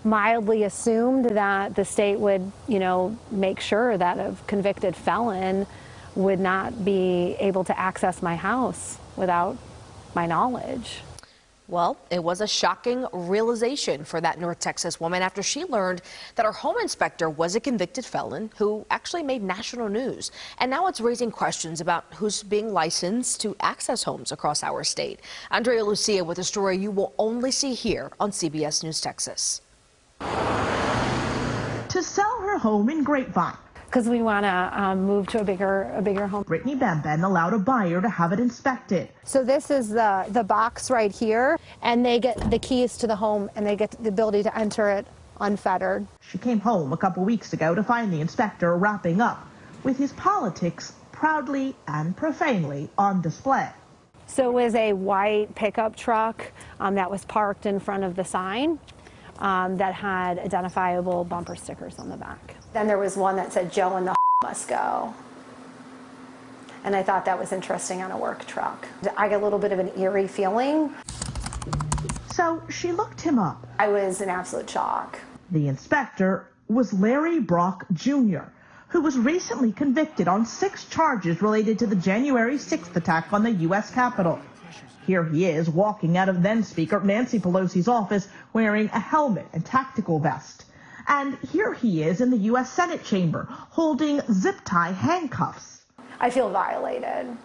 mildly assumed that the state would, make sure that a convicted felon would not be able to access my house without my knowledge. Well, it was a shocking realization for that North Texas woman after she learned that her home inspector was a convicted felon who actually made national news. And now it's raising questions about who's being licensed to access homes across our state. Andrea Lucia with a story you will only see here on CBS News Texas. To sell her home in Grapevine, Because we want to move to a bigger home. Brittany Benben allowed a buyer to have it inspected. So this is the box right here, and they get the keys to the home, and they get the ability to enter it unfettered. She came home a couple weeks ago to find the inspector wrapping up with his politics proudly and profanely on display. So it was a white pickup truck that was parked in front of the sign that had identifiable bumper stickers on the back. Then there was one that said, "Joe and the must go." And I thought that was interesting on a work truck. I get a little bit of an eerie feeling. So she looked him up. I was in absolute shock. The inspector was Larry Brock Jr., who was recently convicted on 6 charges related to the January 6th attack on the U.S. Capitol. Here he is walking out of then-Speaker Nancy Pelosi's office wearing a helmet and tactical vest. And here he is in the U.S. Senate chamber holding zip-tie handcuffs. I feel violated.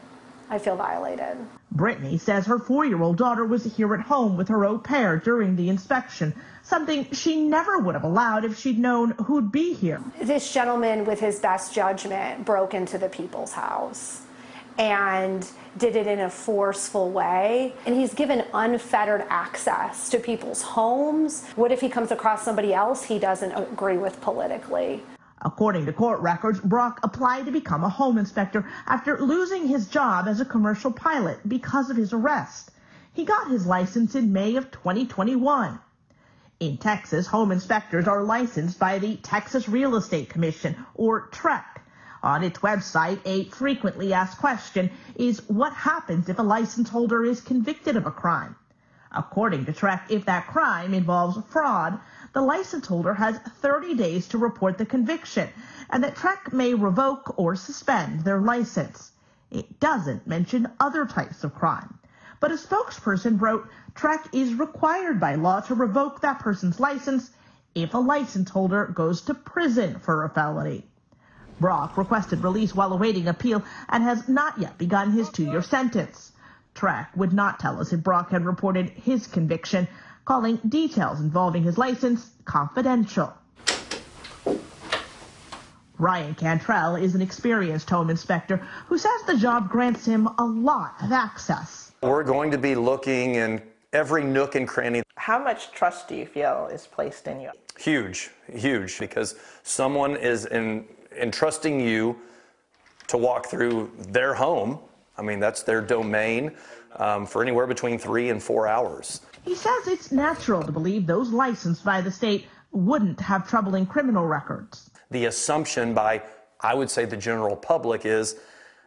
I feel violated. Brittany says her 4-year-old daughter was here at home with her au pair during the inspection, something she never would have allowed if she'd known who'd be here. This gentleman, with his best judgment, broke into the people's house and did it in a forceful way. And he's given unfettered access to people's homes. What if he comes across somebody else he doesn't agree with politically? According to court records, Brock applied to become a home inspector after losing his job as a commercial pilot because of his arrest. He got his license in May of 2021. In Texas, home inspectors are licensed by the Texas Real Estate Commission, or TREC. On its website, a frequently asked question is what happens if a license holder is convicted of a crime? According to TREC, if that crime involves fraud, the license holder has 30 days to report the conviction, and that TREC may revoke or suspend their license. It doesn't mention other types of crime. But a spokesperson wrote TREC is required by law to revoke that person's license if a license holder goes to prison for a felony. Brock requested release while awaiting appeal and has not yet begun his 2-year sentence. TREC would not tell us if Brock had reported his conviction, calling details involving his license confidential. Ryan Cantrell is an experienced home inspector who says the job grants him a lot of access. We're going to be looking in every nook and cranny. How much trust do you feel is placed in you? Huge, huge, because someone is entrusting you to walk through their home. I mean, that's their domain for anywhere between 3 and 4 hours. He says it's natural to believe those licensed by the state wouldn't have troubling criminal records. The assumption by, I would say, the general public is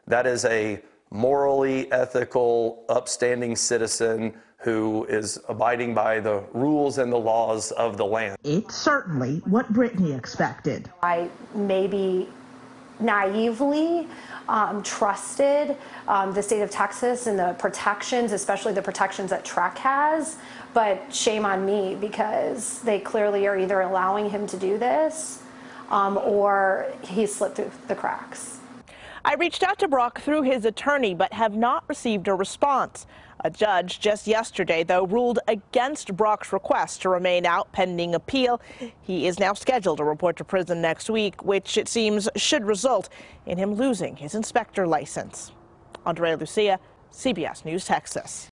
that is a morally ethical, upstanding citizen who is abiding by the rules and the laws of the land. It's certainly what Brittany expected. I maybe naively trusted the state of Texas and the protections, especially the protections that TREC has, but shame on me because they clearly are either allowing him to do this or he slipped through the cracks. I reached out to Brock through his attorney, but have not received a response. A judge just yesterday, though, ruled against Brock's request to remain out pending appeal. He is now scheduled to report to prison next week, which it seems should result in him losing his inspector license. Andrea Lucia, CBS News, Texas.